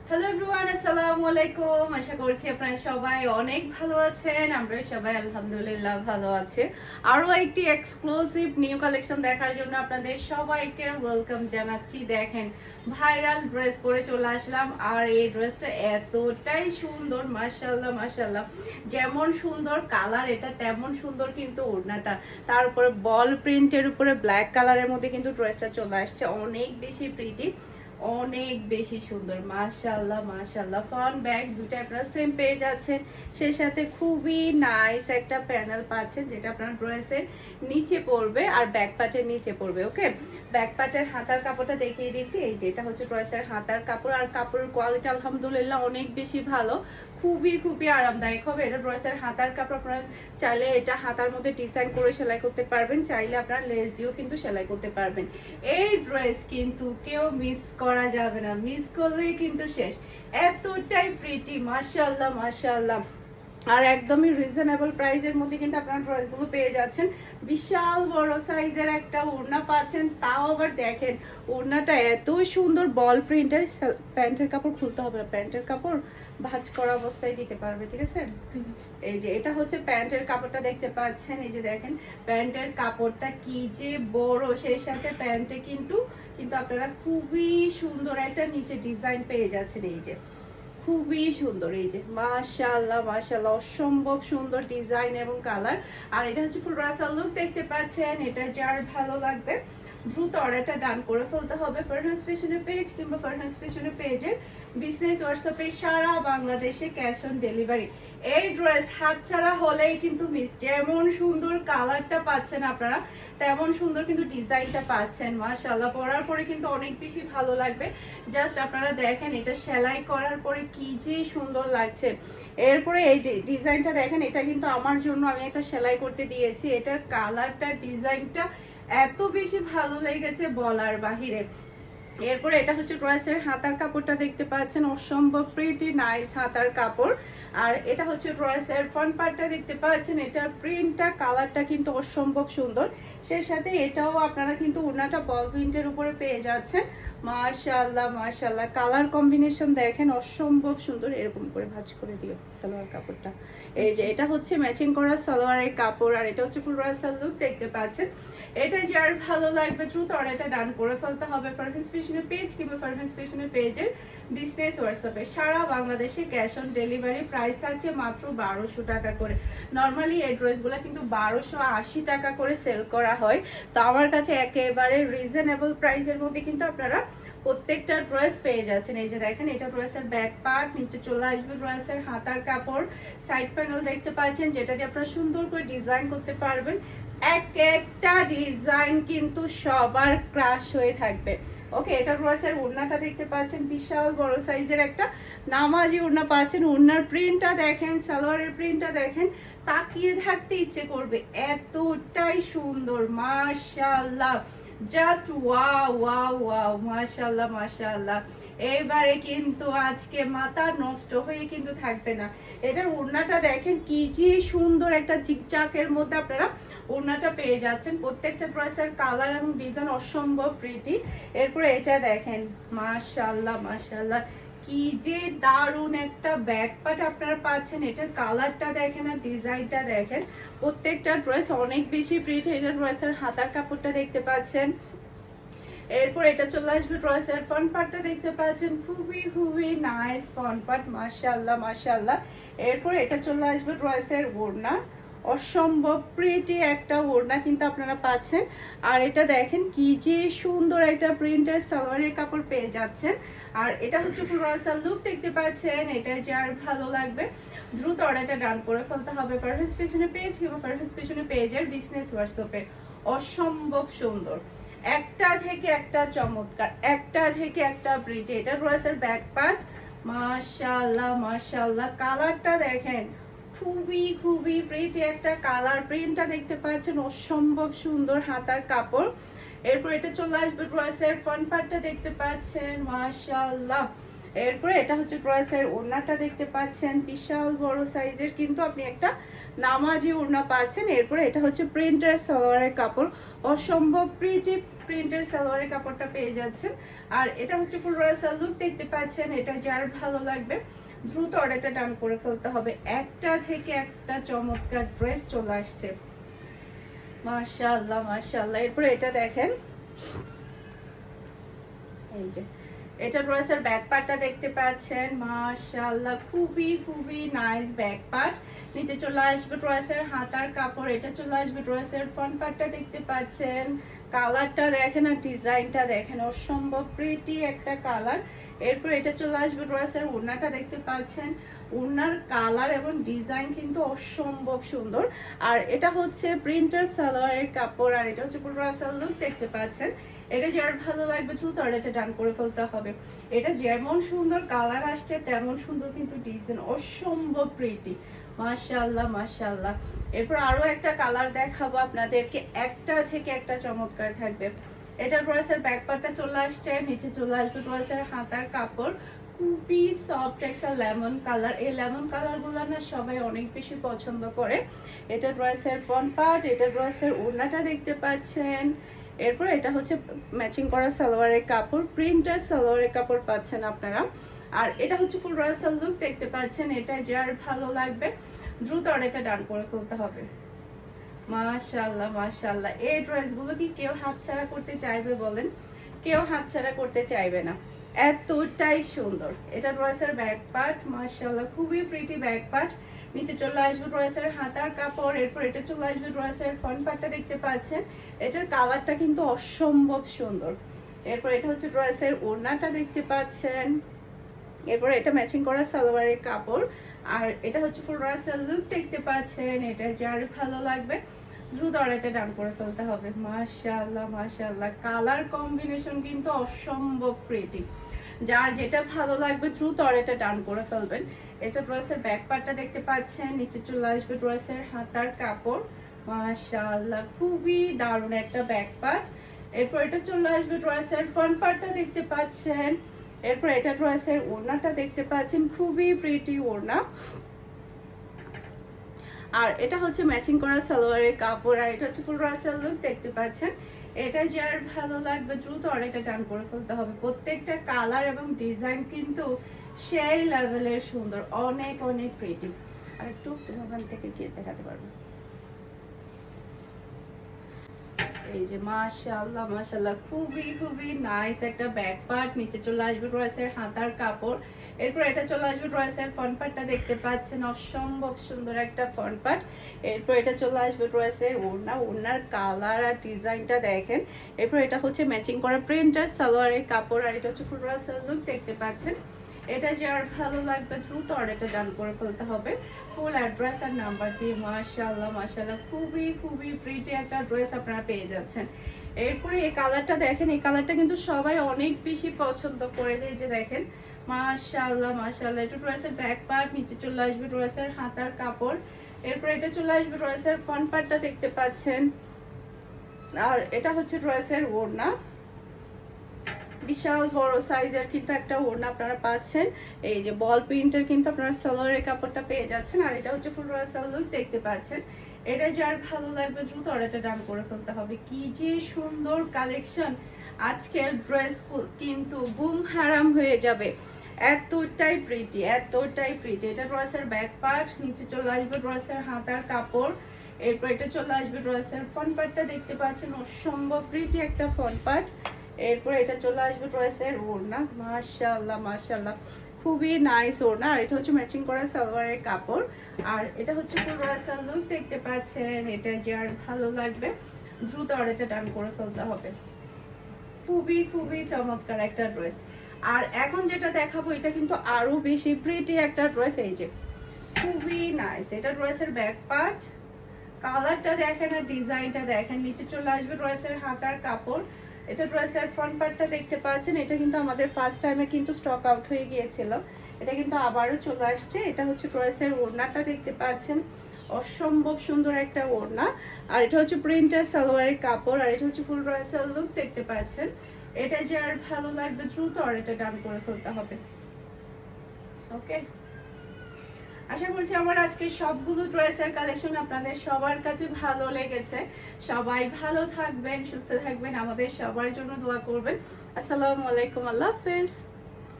Hello everyone, আসসালামু আলাইকুম। আশা করছি আপনারা সবাই অনেক ভালো আছেন। আমরা সবাই আলহামদুলিল্লাহ ভালো আছি। আরো একটি এক্সক্লুসিভ নিউ কালেকশন দেখার জন্য আপনাদের সবাইকে ওয়েলকাম জানাচ্ছি। দেখেন, ভাইরাল ড্রেস পরে চলে আসলাম, আর এই ড্রেসটা এতটাই সুন্দর, মাশাআল্লাহ মাশাআল্লাহ। যেমন সুন্দর কালার এটা, তেমন সুন্দর কিন্তু ওড়নাটা। তার উপরে বল প্রিন্টের উপরে ব্ল্যাক কালারের মধ্যে কিন্তু ড্রেসটা চলে আসছে, অনেক বেশি প্রিটি, অনেক বেশি সুন্দর, মাশাআল্লাহ মাশাআল্লাহ। ফ্রন্ট ব্যাক দুটো আপনারা সেম পেয়ে যাচ্ছেন, সেই সাথে খুবই নাইস একটা প্যানেল পাচ্ছেন, যেটা আপনার ড্রেসের নিচে পড়বে আর ব্যাক পার্টের নিচে পড়বে। ওকে, ব্যাক পার্টের হাতার কাপড়টা দেখিয়ে দিচ্ছি। এই যে এটা হচ্ছে ড্রেসের হাতার কাপড়, আর কাপড়ের কোয়ালিটি আলহামদুলিল্লাহ অনেক বেশি ভালো, খুবই খুবই আরামদায়ক হবে। এটা ড্রেসের হাতার কাপড়, আপনারা চাইলে এটা হাতার মধ্যে ডিজাইন করে সেলাই করতে পারবেন, চাইলে আপনারা লেস দিয়েও কিন্তু সেলাই করতে পারবেন। এই ড্রেস কিন্তু কেউ মিস করা যাবে না, মিস করলেই কিন্তু শেষ, এতটাই প্রিটি, মাশাআল্লাহ মাশাআল্লাহ। আর একদমই রিজনেবল প্রাইসের মধ্যে কিন্তু আপনারা ড্রেসগুলো পেয়ে যাচ্ছেন। বিশাল বড় সাইজের একটা ওড়না পাচ্ছেন, তাও আবার দেখেন ওড়নাটা এত সুন্দর বল প্রিন্টের। প্যান্টের কাপড় খুলতে হবে না, প্যান্টের কাপড় ভাঁজ করা অবস্থায় দিতে পারবে, ঠিক আছে। এই যে এটা হচ্ছে প্যান্টের কাপড়টা দেখতে পাচ্ছেন, এই যে দেখেন প্যান্টের কাপড়টা কি যে বড়, সেই সাথে প্যান্টে কিন্তু কিন্তু আপনারা খুবই সুন্দর একটা নিচে ডিজাইন পেয়ে যাচ্ছেন। এই যে খুবই সুন্দর, এই যে মাশাআল্লাহ মাশাআল্লাহ, অসম্ভব সুন্দর ডিজাইন এবং কালার। আর এটা হচ্ছে ফুল রাসাল লুক দেখতে পাচ্ছেন। এটা যার ভালো লাগবে দ্রুত অর্ডারটা ডান করে ফেলতে হবে ফারহানাস ফ্যাশনের পেজ কিংবা ফারহানাস ফ্যাশনের পেজের বিজনেস হোয়াটসঅ্যাপে সারা বাংলাদেশে ক্যাশ অন ডেলিভারি। এই ড্রেস হাতছাড়া হলেই কিন্তু মিস। যেমন সুন্দর কালারটা পাচ্ছেন আপনারা, তেমন সুন্দর কিন্তু ডিজাইনটা পাচ্ছেন, মাশাআল্লাহ। পরার পরে কিন্তু অনেক বেশি ভালো লাগবে। জাস্ট আপনারা দেখেন এটা সেলাই করার পরে কি যে সুন্দর লাগছে। এরপরে এই ডিজাইনটা দেখেন, এটা কিন্তু আমার জন্য আমি একটা সেলাই করতে দিয়েছি। এটার কালারটা, ডিজাইনটা এত বেশি ভালো লেগেছে বলার বাহিরে। এরপরে এটা হচ্ছে ড্রেসের হাতার কাপড়টা দেখতে পাচ্ছেন, অসম্ভব প্রিটি নাইস হাতার কাপড়। আর এটা হচ্ছে ড্রেসের ফ্রন্ট পার্টটা দেখতে পাচ্ছেন, এটার প্রিন্টটা, কালারটা কিন্তু অসম্ভব সুন্দর। সেই সাথে এটাও আপনারা কিন্তু ওড়নাটা বল প্রিন্টের উপরে পেয়ে যাচ্ছেন, মাশাআল্লাহ মাশাআল্লাহ। কালার কম্বিনেশন দেখেন অসম্ভব সুন্দর। এরকম করে ভাঁজ করে দিও সালোয়ার কাপড়টা। এই যে এটা হচ্ছে ম্যাচিং করা সালোয়ারের কাপড়, আর এটা হচ্ছে ফুল রাসাল লুক দেখতে পাচ্ছেন। এটা যার ভালো লাগবে দ্রুত অর্ডারটা ডান করে ফেলতে হবে ফারহানাস ফ্যাশনের পেজ কিংবা ফারহানাস ফ্যাশনের পেজের বিজনেস হোয়াটসঅ্যাপে সারা বাংলাদেশে ক্যাশ অন ডেলিভারি। প্রাইস থাকছে মাত্র 1200 টাকা করে। নর্মালি এই ড্রেসগুলো কিন্তু 1280 টাকা করে সেল করা হয়, তো আমার কাছে একেবারে রিজনেবল প্রাইসের মধ্যে কিন্তু আপনারা প্রত্যেকটা ড্রেস পেয়ে যাচ্ছেন। এই যে দেখেন এটা ড্রেসের ব্যাক পার্ট, নিচে চলে আসবে ড্রেসের হাতার কাপড়, সাইড প্যানেল দেখতে পাচ্ছেন, যেটা দিয়ে আপনারা সুন্দর করে ডিজাইন করতে পারবেন। এক একটা ডিজাইন কিন্তু সবার ক্রাশ হয়ে থাকবে। ওকে, এটা ড্রেসের ওড়নাটা দেখতে পাচ্ছেন, বিশাল বড় সাইজের একটা নামাজি ওড়না পাচ্ছেন। ওড়নার প্রিন্টটা দেখেন, সালোয়ারের প্রিন্টটা দেখেন, তাকিয়ে থাকতে ইচ্ছে করবে, এতটাই সুন্দর, মাশাআল্লাহ। জাস্ট ওয়াও ওয়াও ওয়াও, মাশাআল্লাহ মাশাআল্লাহ। এবারে কিন্তু আজকে মাথা নষ্ট হয়ে কিন্তু থাকবে না। এটার ওড়নাটা দেখেন কি যে সুন্দর, একটা চিকচাকের মধ্যে আপনারা ওড়নাটা পেয়ে যাচ্ছেন। প্রত্যেকটা ড্রেসের কালার এবং ডিজাইন অসম্ভব প্রিটি। এরপরে এটা দেখেন, মাশাআল্লাহ মাশাআল্লাহ, কি যে দারুন একটা ব্যাক পার্ট আপনারা পাচ্ছেন। এটার কালারটা দেখেন আর ডিজাইনটা দেখেন, প্রত্যেকটা ড্রেস অনেক বেশি প্রিটি। এটা ড্রেসের হাতার কাপড়টা দেখতে পাচ্ছেন। এরপর এটা চলে আসবে ড্রেসের ফ্রন্ট পার্টটা দেখতে পাচ্ছেন, খুবই খুবই নাইস ফ্রন্ট পার্ট, মাশাআল্লাহ মাশাআল্লাহ। এরপর এটা চলে আসবে ড্রেসের ওড়না, অসম্ভব প্রিটি একটা ওড়না কিন্তু আপনারা পাচ্ছেন। আর এটা দেখেন কি যে সুন্দর একটা প্রিন্টের সালোয়ারের কাপড় পেয়ে যাচ্ছেন। আর এটা হচ্ছে ফুল রাসাল লুক দেখতে পাচ্ছেন। এটা যার ভালো লাগবে দ্রুত অর্ডারটা ডান করে ফেলতে হবে ফারহানাস ফ্যাশনের পেজ কিংবা ফারহানাস ফ্যাশনের পেজের বিজনেস হোয়াটসঅ্যাপে। অসম্ভব সুন্দর, একটা থেকে একটা চমৎকার, একটা থেকে একটা প্রিটি। এটা ড্রেসের ব্যাক পার্ট, মাশাআল্লাহ মাশাআল্লাহ। কালারটা দেখেন, খুবই খুবই প্রিটি একটা কালার। প্রিন্টটা দেখতে পাচ্ছেন অসম্ভব সুন্দর, হাতার কাপড়। এরপর এটা চলে আসবে ড্রেসের ফ্রন্ট পার্টটা দেখতে পাচ্ছেন, মাশাআল্লাহ। এরপরে এটা হচ্ছে ড্রেসের ওড়নাটা দেখতে পাচ্ছেন, বিশাল বড় সাইজের কিন্তু আপনি একটা নামাজি ওড়না পাচ্ছেন। এরপরে এটা হচ্ছে প্রিন্টের সালোয়ারের কাপড়, অসম্ভব প্রিটি প্রিন্টের সালোয়ারের কাপড়টা পেয়ে যাচ্ছেন। আর এটা হচ্ছে ফুল রয়েসাল লুক দেখতে পাচ্ছেন। এটা যার ভালো লাগবে দ্রুত অর্ডারটা ডান করে ফেলতে হবে। একটা থেকে একটা চমৎকার ড্রেস চলে আসছে, মাশাআল্লাহ মাশাআল্লাহ। এরপরে এটা দেখেন, এই যে এটা ড্রেসের ব্যাক পার্টটা দেখতে পাচ্ছেন, মাশাআল্লাহ খুবই খুবই নাইস ব্যাক পার্ট। নিচে চলে আসবে ড্রেসের হাতার কাপড়, এটা চলে আসবে ড্রেসের ফ্রন্ট পার্টটা দেখতে পাচ্ছেন। কালারটা দেখেন আর ডিজাইনটা দেখেন, অসম্ভব প্রিটি একটা কালার। এরপর এটা চলে আসবে ড্রেসের ওড়নাটা দেখতে পাচ্ছেন, ওড়নার কালার এবং ডিজাইন কিন্তু অসম্ভব সুন্দর। আর এটা হচ্ছে প্রিন্টার সালোয়ারের কাপড়, আর এটা হচ্ছে পুরো রাসাল লুক দেখতে পাচ্ছেন। এটা যার ভালো লাগবে দ্রুত অর্ডারটা ডান করে ফেলতে হবে। এটা যেমন সুন্দর কালার আসছে তেমন সুন্দর কিন্তু ডিজাইন, অসম্ভব প্রিটি, মাশাআল্লাহ মাশাআল্লাহ। এরপর আরো একটা কালার দেখাবো আপনাদেরকে, একটা থেকে একটা চমৎকার থাকবে। এটা ড্রেসের ব্যাক পার্টটা চলে আসছে, নিচে চলে আসবে ড্রেসের হাতার কাপড়, খুবই সফট একটা লেমন কালার। এই লেমন কালার গুলো না সবাই অনেক বেশি পছন্দ করে। এটা ড্রেসের ফ্রন্ট পার্ট, এটা ড্রেসের ওড়নাটা দেখতে পাচ্ছেন। এরপর এটা হচ্ছে ম্যাচিং করা সালোয়ারের কাপড়, প্রিন্টার সালোয়ারের কাপড় পাচ্ছেন আপনারা। আর এটা হচ্ছে ফুল রয়েসাল লুক দেখতে পাচ্ছেন। এটা যার ভালো লাগবে দ্রুত অর্ডারটা ডান করে ফেলতে হবে। মাশাআল্লাহ মাশাআল্লাহ। এই ড্রেসগুলো কি কেউ হাতছাড়া করতে চাইবে বলেন? কেউ হাতছাড়া করতে চাইবে না, এতটাই সুন্দর। এটা ড্রেসের ব্যাক পার্ট, মাশাআল্লাহ খুবই প্রিটি ব্যাক পার্ট। নিচে চলে আসবে ড্রেসের হাতার কাপড়, এরপর এটা চলে আসবে ড্রেসের ফ্রন্ট পার্টটা দেখতে পাচ্ছেন। এটার কালারটা কিন্তু অসম্ভব সুন্দর। এরপর এটা হচ্ছে ড্রেসের ওড়নাটা দেখতে পাচ্ছেন। এরপর এটা ম্যাচিং করা সালোয়ারের কাপড়, আর এটা হচ্ছে ফুল রাসাল লুক দেখতে পাচ্ছেন। এটা যার ভালো লাগবে দ্রুত অর্ডারটা ডান করে ফেলতে হবে। মাশাআল্লাহ মাশাআল্লাহ, কালার কম্বিনেশন কিন্তু অসম্ভব প্রিটি। যার যেটা ভালো লাগবে দ্রুত অর্ডারটা ডান করে ফেলবেন। এটা ড্রেসের ব্যাক পার্টটা দেখতে পাচ্ছেন, নিচে চলে আসবে ড্রেসের হাতার কাপড়, মাশাআল্লাহ খুবই দারুণ একটা ব্যাক পার্ট। এরপর এটা চলে আসবে ড্রেসের ফ্রন্ট পার্টটা দেখতে পাচ্ছেন। এরপর এটা ড্রেসের ওড়নাটা দেখতে পাচ্ছেন, খুবই প্রিটি ওড়না। আর এটা হচ্ছে ম্যাচিং করা সালোয়ারের কাপড়, আর এটা হচ্ছে ফুল রাসাল লুক দেখতে পাচ্ছেন। এটা যার ভালো লাগবে দ্রুত অর্ডারটা ডান করে ফেলতে হবে। প্রত্যেকটা কালার এবং ডিজাইন কিন্তু সেই লেভেলের সুন্দর, অনেক অনেক প্রিটি। আর একটু ওখান থেকে গিয়ে দেখাতে পারবো। এই যে মাশাআল্লাহ মাশাআল্লাহ, খুবই খুবই নাইস একটা ব্যাক পার্ট। নিচে চলে আসবে ড্রেসের হাতার কাপড়, এরপর এটা চলে আসবে ড্রেসের ফ্রন্ট পার্টটা দেখতে পাচ্ছেন, অসম্ভব সুন্দর একটা ফ্রন্ট পার্ট। এরপর এটা চলে আসবে ড্রেসের ওড়না, ওড়নার কালার আর ডিজাইনটা দেখেন। এরপর এটা হচ্ছে ম্যাচিং করা প্রিন্টার সালোয়ারের কাপড়, আর এটা হচ্ছে ফুল রাসাল লুক দেখতে পাচ্ছেন। এটা যার ভালো লাগবে দ্রুত অর্ডারটা ডান করে ফেলতে হবে ফুল অ্যাড্রেস আর নাম্বার দিয়ে। মাশাআল্লাহ মাশাআল্লাহ, খুবই খুবই প্রিটি একটা ড্রেস আপনারা পেয়ে যাচ্ছেন। এরপরে এই কালারটা দেখেন, এই কালারটা কিন্তু সবাই অনেক বেশি পছন্দ করে। এই যে দেখেন মাশাআল্লাহ মাশাআল্লাহ, এটা ড্রেসের ব্যাক পার্ট, নিচে চলে আসবে ড্রেসের হাতার কাপড়, এরপর এটা চলে আসবে ড্রেসের ফ্রন্ট পার্টটা দেখতে পাচ্ছেন। আর এটা হচ্ছে ড্রেসের ওড়না, বিশাল বড় সাইজের কিন্তু একটা ওড়না আপনারা পাচ্ছেন। এই যে বল প্রিন্টের কিন্তু আপনারা সালোয়ারের কাপড়টা পেয়ে যাচ্ছেন। আর এটা হচ্ছে ফুল রাসাল লুক দেখতে পাচ্ছেন। এটা যার ভালো লাগবে দ্রুত অর্ডারটা ডান করে ফেলতে হবে। কি যে সুন্দর কালেকশন, আজকের ড্রেস কিন্তু বুম হারাম হয়ে যাবে, এতটাই প্রিটি এতটাই প্রিটি। এটা ড্রেসের ব্যাক পার্ট, নিচে চলে আসবে ড্রেসের হাতার কাপড়, এরপর এটা চলে আসবে ড্রেসের ফ্রন্ট পার্টটা দেখতে পাচ্ছেন, অসম্ভব প্রিটি একটা ফ্রন্ট পার্ট। এরপর এটা চলে আসবে ড্রেসের ওড়না, মাশাআল্লাহ মাশাআল্লাহ খুবই নাইস ওড়না। আর এটা হচ্ছে ম্যাচিং করা সালোয়ারের কাপড়, আর এটা হচ্ছে ফুল রাসাল লুক দেখতে পাচ্ছেন। এটা যার ভালো লাগবে দ্রুত অর্ডারটা ডান করে ফেলতে হবে। খুবই খুবই চমৎকার একটা ড্রেস। আর এখন যেটা দেখাবো এটা কিন্তু আরো বেশি প্রিটি একটা ড্রেস। এই যে খুবই নাইস, এটা ড্রেসের ব্যাক পার্ট, কালারটা দেখেন আর ডিজাইনটা দেখেন। নিচে চলে আসবে ড্রেসের হাতার কাপড়, এটা ড্রেসের ফ্রন্ট পার্টটা দেখতে পাচ্ছেন। এটা কিন্তু আমাদের ফার্স্ট টাইমে কিন্তু স্টক আউট হয়ে গিয়েছিল, এটা কিন্তু আবারও চলে আসছে। এটা হচ্ছে ড্রেসের ওড়নাটা দেখতে পাচ্ছেন, অসম্ভব সুন্দর একটা ওড়না। আর এটা হচ্ছে প্রিন্টার সালোয়ারের কাপড়, আর এটা হচ্ছে ফুল রাসাল লুক দেখতে পাচ্ছেন। এটা যার ভালো লাগবে দ্রুত অর্ডারটা ডান করে ফেলতে হবে। ওকে, আশা করছি আমার আজকে সবগুলো ড্রেসের কালেকশন আপনাদের সবার কাছে ভালো লেগেছে। সবাই ভালো থাকবেন, সুস্থ থাকবেন, আমাদের সবার জন্য দোয়া করবেন। আসসালামু আলাইকুম, আল্লাহ হাফেজ।